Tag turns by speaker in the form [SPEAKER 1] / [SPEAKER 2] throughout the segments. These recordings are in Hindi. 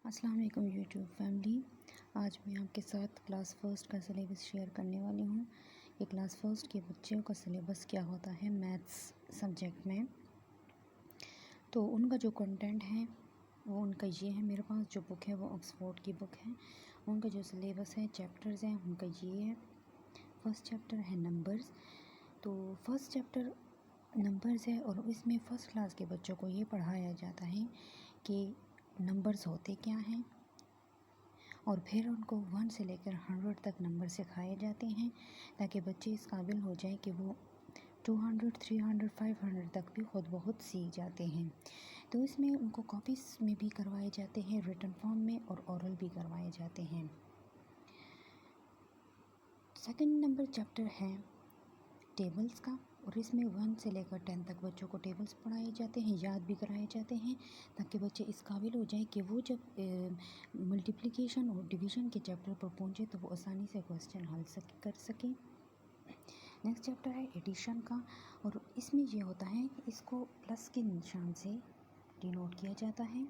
[SPEAKER 1] अस्सलाम वालेकुम यूट्यूब फैमिली। आज मैं आपके साथ क्लास फर्स्ट का सिलेबस शेयर करने वाली हूँ कि क्लास फर्स्ट के बच्चों का सिलेबस क्या होता है मैथ्स सब्जेक्ट में। तो उनका जो कंटेंट है वो उनका ये है। मेरे पास जो बुक है वो ऑक्सफोर्ड की बुक है। उनका जो सिलेबस है चैप्टर्स हैं उनका ये है। फर्स्ट चैप्टर है नंबर्स। तो फर्स्ट चैप्टर नंबर्स है और इसमें फ़र्स्ट क्लास के बच्चों को ये पढ़ाया जाता है कि नंबर्स होते क्या हैं, और फिर उनको 1 से लेकर 100 तक नंबर सिखाए जाते हैं ताकि बच्चे इस काबिल हो जाए कि वो 200, 300, 500 तक भी खुद बहुत सीख जाते हैं। तो इसमें उनको कॉपीज़ में भी करवाए जाते हैं, रिटन फॉर्म में और ओरल भी करवाए जाते हैं। सेकंड नंबर चैप्टर है टेबल्स का, और इसमें 1 से लेकर 10 तक बच्चों को टेबल्स पढ़ाए जाते हैं, याद भी कराए जाते हैं ताकि बच्चे इस काबिल हो जाएं कि वो जब मल्टीप्लिकेशन और डिवीज़न के चैप्टर पर पहुँचे तो वो आसानी से क्वेश्चन हल कर सकें। नेक्स्ट चैप्टर है एडिशन का, और इसमें ये होता है कि इसको प्लस के निशान से डिनोट किया जाता है।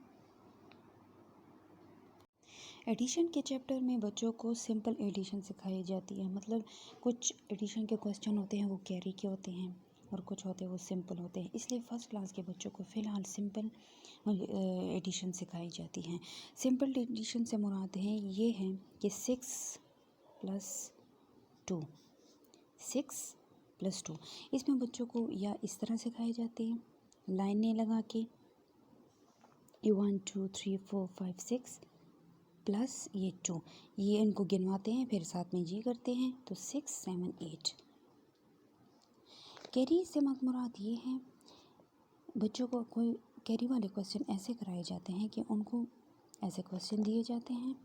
[SPEAKER 1] एडिशन के चैप्टर में बच्चों को सिंपल एडिशन सिखाई जाती है, मतलब कुछ एडिशन के क्वेश्चन होते हैं वो कैरी के होते हैं और कुछ होते हैं वो सिंपल होते हैं, इसलिए फ़र्स्ट क्लास के बच्चों को फ़िलहाल सिंपल एडिशन सिखाई जाती हैं। सिंपल एडिशन से मुराद है ये है कि 6 + 2, 6 + 2। इसमें बच्चों को या इस तरह सिखाए जाते हैं लाइनें लगा के 1 2 3 4 5 6 प्लस ये 2, ये इनको गिनवाते हैं फिर साथ में जी करते हैं तो 6 7 8। कैरी से मुराद ये है बच्चों को कोई कैरी वाले क्वेश्चन ऐसे कराए जाते हैं कि उनको ऐसे क्वेश्चन दिए जाते हैं,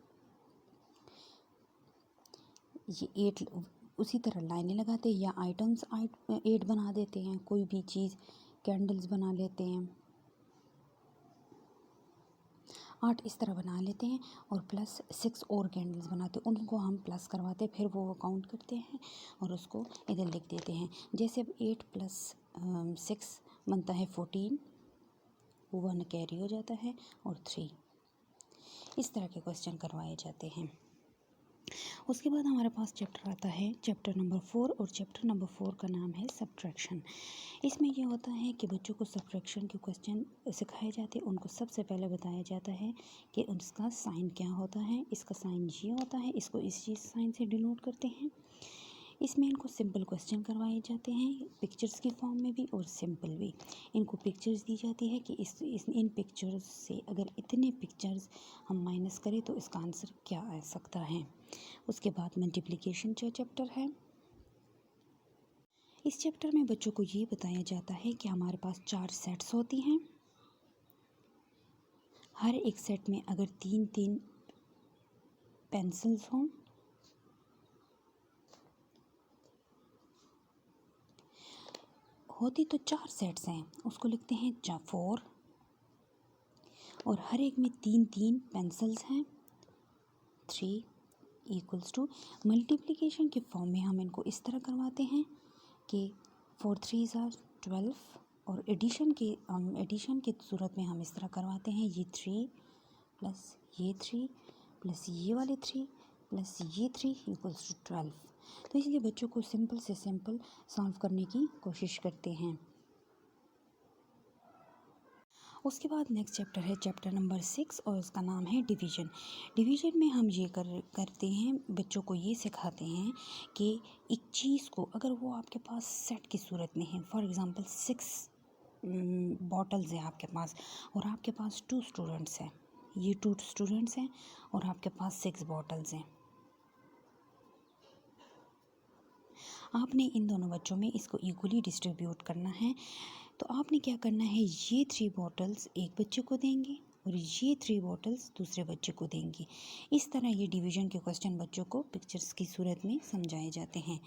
[SPEAKER 1] ये 8 उसी तरह लाइनें लगाते हैं या आइटम्स 8 बना देते हैं, कोई भी चीज़ कैंडल्स बना लेते हैं 8 इस तरह बना लेते हैं और प्लस 6 और कैंडल्स बनाते हैं, उनको हम प्लस करवाते हैं, फिर वो काउंट करते हैं और उसको इधर लिख देते हैं। जैसे अब 8 + 6 बनता है 14, 1 कैरी हो जाता है और 3, इस तरह के क्वेश्चन करवाए जाते हैं। उसके बाद हमारे पास चैप्टर आता है चैप्टर नंबर 4, और चैप्टर नंबर 4 का नाम है सब्ट्रैक्शन। इसमें यह होता है कि बच्चों को सब्ट्रैक्शन के क्वेश्चन सिखाए जाते हैं। उनको सबसे पहले बताया जाता है कि उसका साइन क्या होता है, इसका साइन ये होता है, इसको इस चीज़ साइन से डिनोट करते हैं। इसमें इनको सिंपल क्वेश्चन करवाए जाते हैं पिक्चर्स की फॉर्म में भी और सिंपल भी। इनको पिक्चर्स दी जाती है कि इन पिक्चर्स से अगर इतने पिक्चर्स हम माइनस करें तो इसका आंसर क्या आ सकता है। उसके बाद मल्टीप्लिकेशन चैप्टर है। इस चैप्टर में बच्चों को ये बताया जाता है कि हमारे पास 4 सेट्स होती हैं, हर एक सेट में अगर 3-3 पेंसिल्स हों होती तो 4 सेट्स हैं, उसको लिखते हैं 4, और हर एक में 3-3 पेंसिल्स हैं 3 = मल्टीप्लिकेशन के फॉर्म में हम इनको इस तरह करवाते हैं कि 4 3s are 12, और एडिशन की सूरत में हम इस तरह करवाते हैं ये 3 प्लस ये 3 प्लस ये वाले 3 प्लस ये 3 = 12। तो इसलिए बच्चों को सिंपल से सिंपल सॉल्व करने की कोशिश करते हैं। उसके बाद नेक्स्ट चैप्टर है चैप्टर नंबर 6, और उसका नाम है डिवीज़न। डिवीज़न में हम ये करते हैं, बच्चों को ये सिखाते हैं कि एक चीज़ को अगर वो आपके पास सेट की सूरत में है, फॉर एग्ज़ाम्पल 6 बॉटल्स हैं आपके पास और आपके पास 2 स्टूडेंट्स हैं, ये 2 स्टूडेंट्स हैं और आपके पास 6 बॉटल्स हैं। आपने इन दोनों बच्चों में इसको इक्वली डिस्ट्रीब्यूट करना है। तो आपने क्या करना है, ये 3 बॉटल्स एक बच्चे को देंगे और ये 3 बॉटल्स दूसरे बच्चे को देंगे। इस तरह ये डिवीज़न के क्वेश्चन बच्चों को पिक्चर्स की सूरत में समझाए जाते हैं।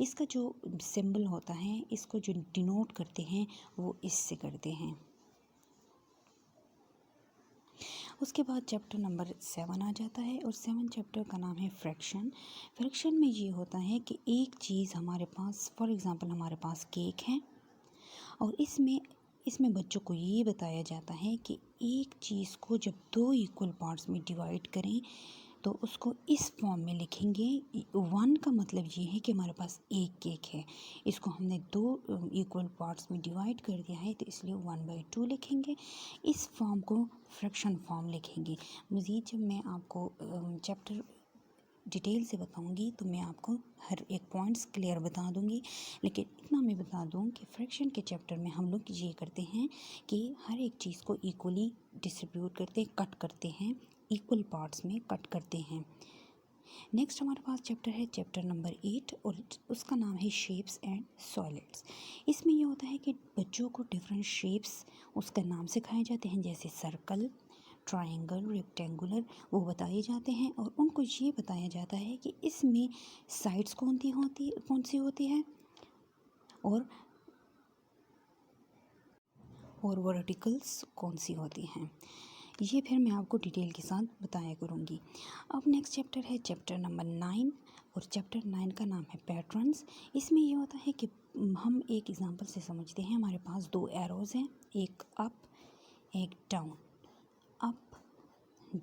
[SPEAKER 1] इसका जो सिंबल होता है, इसको जो डिनोट करते हैं वो इससे करते हैं। उसके बाद चैप्टर नंबर 7 आ जाता है, और 7 चैप्टर का नाम है फ्रैक्शन। फ्रैक्शन में ये होता है कि एक चीज़ हमारे पास, फॉर एग्ज़ाम्पल हमारे पास केक है और इसमें इसमें बच्चों को ये बताया जाता है कि एक चीज़ को जब दो इक्वल पार्ट्स में डिवाइड करें तो उसको इस फॉर्म में लिखेंगे। वन का मतलब ये है कि हमारे पास एक केक है, इसको हमने दो इक्वल पार्ट्स में डिवाइड कर दिया है तो इसलिए 1/2 लिखेंगे। इस फॉर्म को फ्रैक्शन फॉर्म लिखेंगे। मज़ीद जब मैं आपको चैप्टर डिटेल से बताऊंगी तो मैं आपको हर एक पॉइंट्स क्लियर बता दूंगी, लेकिन इतना मैं बता दूं कि फ्रैक्शन के चैप्टर में हम लोग ये करते हैं कि हर एक चीज़ को इक्वली डिस्ट्रीब्यूट करते हैं, कट करते हैं, इक्वल पार्ट्स में कट करते हैं। नेक्स्ट हमारे पास चैप्टर है चैप्टर नंबर 8 और उसका नाम है शेप्स एंड सॉलिड्स। इसमें ये होता है कि बच्चों को डिफरेंट शेप्स उसका नाम सिखाए जाते हैं, जैसे सर्कल, ट्रायंगल, रेक्टेंगुलर, वो बताए जाते हैं और उनको ये बताया जाता है कि इसमें साइड्स कौन सी होती है और वर्टिकल्स कौन सी होती हैं। ये फिर मैं आपको डिटेल के साथ बताया करूँगी। अब नेक्स्ट चैप्टर है चैप्टर नंबर 9 और चैप्टर 9 का नाम है पैटर्न्स। इसमें ये होता है कि हम एक एग्जांपल से समझते हैं। हमारे पास दो एरोज़ हैं, एक अप एक डाउन, अप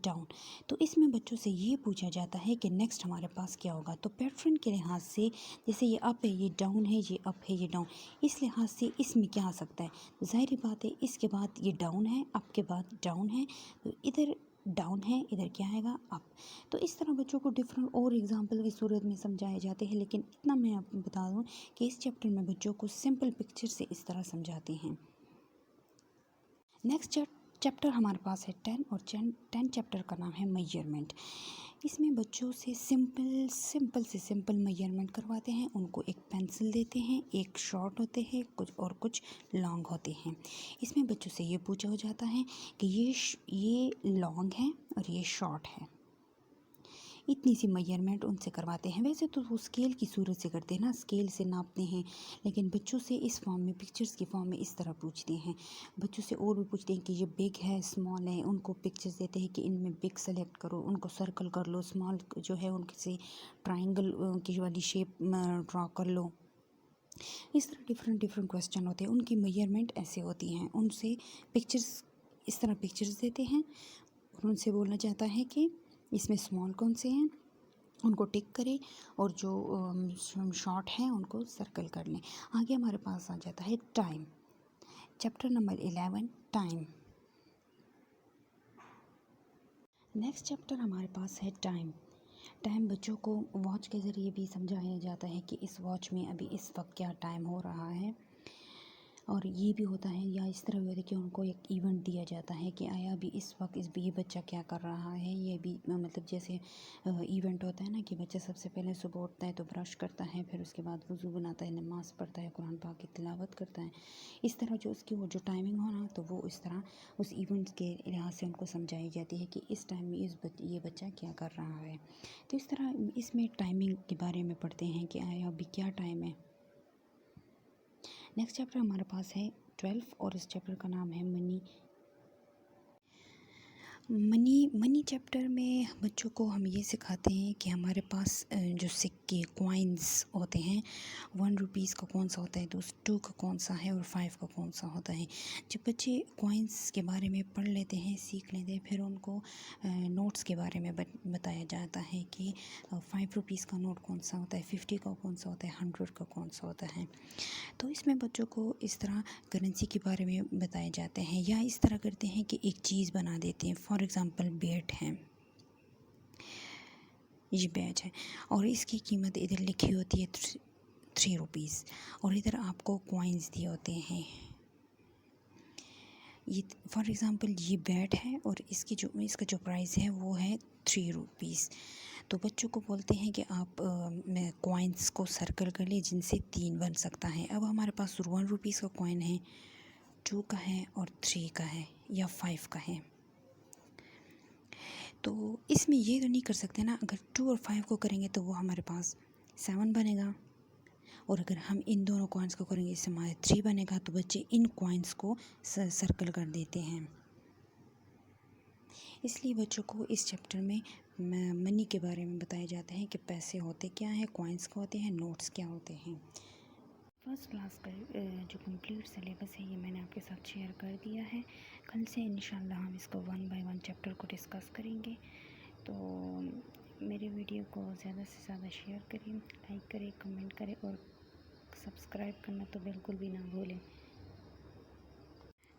[SPEAKER 1] डाउन। तो इसमें बच्चों से ये पूछा जाता है कि नेक्स्ट हमारे पास क्या होगा। तो पैटर्न के लिहाज से जैसे ये अप है, ये डाउन है, ये अप है, ये डाउन, इस लिहाज से इसमें क्या आ सकता है। ज़ाहिर बात है इसके बाद ये डाउन है, अप के बाद डाउन है, तो इधर डाउन है, इधर क्या आएगा अप। तो इस तरह बच्चों को डिफरेंट और एग्जांपल की सूरत में समझाए जाते हैं, लेकिन इतना मैं आपको बता दूँ कि इस चैप्टर में बच्चों को सिंपल पिक्चर से इस तरह समझाते हैं। नेक्स्ट चैप्टर हमारे पास है 10 और 10 चैप्टर का नाम है मेजरमेंट। इसमें बच्चों से सिंपल मेजरमेंट करवाते हैं। उनको एक पेंसिल देते हैं, एक शॉर्ट होते हैं कुछ लॉन्ग होते हैं। इसमें बच्चों से ये पूछा हो जाता है कि ये लॉन्ग है और ये शॉर्ट है। इतनी सी मेजरमेंट उनसे करवाते हैं। वैसे तो वो स्केल की सूरत से करते हैं ना, स्केल से नापते हैं, लेकिन बच्चों से इस फॉर्म में, पिक्चर्स की फॉर्म में इस तरह पूछते हैं। बच्चों से और भी पूछते हैं कि ये बिग है, स्मॉल है, उनको पिक्चर्स देते हैं कि इनमें बिग सेलेक्ट करो, उनको सर्कल कर लो, स्मॉल जो है उनके से ट्राइंगल की वाली शेप ड्रॉ कर लो। इस तरह डिफरेंट क्वेश्चन होते हैं। उनकी मेजरमेंट ऐसे होती हैं। उनसे पिक्चर्स इस तरह पिक्चर्स देते हैं और उनसे बोलना चाहता है कि इसमें स्मॉल कौन से हैं, उनको टिक करें और जो शॉर्ट हैं उनको सर्कल कर लें। आगे हमारे पास आ जाता है time, chapter number 11 time. Next chapter हमारे पास है टाइम बच्चों को वॉच के ज़रिए भी समझाया जाता है कि इस वॉच में अभी इस वक्त क्या टाइम हो रहा है। और ये भी होता है, या इस तरह भी होता है कि उनको एक इवेंट दिया जाता है कि आया अभी इस वक्त ये बच्चा क्या कर रहा है। ये भी मतलब जैसे इवेंट होता है ना कि बच्चा सबसे पहले सुबह उठता है तो ब्रश करता है, फिर उसके बाद वज़ू बनाता है, नमाज़ पढ़ता है, कुरान पाक की तिलावत करता है। इस तरह जो उसकी वो जो टाइमिंग हो ना, तो वो इस तरह उस इवेंट के लिहाज से उनको समझाई जाती है कि इस टाइम में ये बच्चा क्या कर रहा है। तो इस तरह इसमें टाइमिंग के बारे में पढ़ते हैं कि आया अभी क्या टाइम है। नेक्स्ट चैप्टर हमारे पास है 12 और इस चैप्टर का नाम है मनी चैप्टर में बच्चों को हम ये सिखाते हैं कि हमारे पास जो सिक्के कॉइन्स होते हैं, 1 रुपीज़ का कौन सा होता है, 2 का कौन सा है और 5 का कौन सा होता है। जब बच्चे कॉइन्स के बारे में पढ़ लेते हैं, सीख लेते हैं, फिर उनको नोट्स के बारे में बताया जाता है कि 5 रुपीज़ का नोट कौन सा होता है, 50 का कौन सा होता है, 100 का कौन सा होता है। तो इसमें बच्चों को इस तरह करेंसी के बारे में बताए जाते हैं, या इस तरह करते हैं कि एक चीज़ बना देते हैं। फॉर एग्ज़ाम्पल बैट है, ये बैट है और इसकी कीमत इधर लिखी होती है 3 रुपीज़ और इधर आपको कॉइन्स दिए होते हैं। ये फॉर एग्ज़ाम्पल ये बैट है और इसका जो प्राइस है वो है 3 रुपीज़। तो बच्चों को बोलते हैं कि आप कॉइन्स को सर्कल कर लिए जिनसे 3 बन सकता है। अब हमारे पास 1 रुपीज़ का कॉइन है, 2 का है और 3 का है या 5 का है। तो इसमें ये तो नहीं कर सकते ना, अगर 2 और 5 को करेंगे तो वो हमारे पास 7 बनेगा, और अगर हम इन दोनों कॉइन्स को करेंगे इससे हमारे 3 बनेगा। तो बच्चे इन कॉइन्स को सर्कल कर देते हैं। इसलिए बच्चों को इस चैप्टर में मनी के बारे में बताया जाता है कि पैसे होते क्या हैं, कॉइन्स क्या होते हैं, नोट्स क्या होते हैं। फर्स्ट क्लास का जो कंप्लीट सिलेबस है ये मैंने आपके साथ शेयर कर दिया है। कल से इंशाल्लाह हम इसको 1 बाय 1 चैप्टर को डिस्कस करेंगे। तो मेरे वीडियो को ज़्यादा से ज़्यादा शेयर करें, लाइक करें, कमेंट करें और सब्सक्राइब करना तो बिल्कुल भी ना भूलें।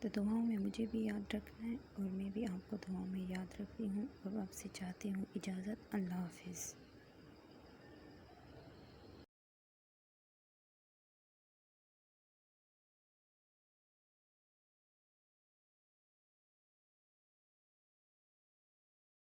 [SPEAKER 1] तो दुआओं में मुझे भी याद रखना है और मैं भी आपको दुआओं में याद रखती हूँ और आपसे चाहती हूँ इजाज़त। अल्लाह हाफ़िज़।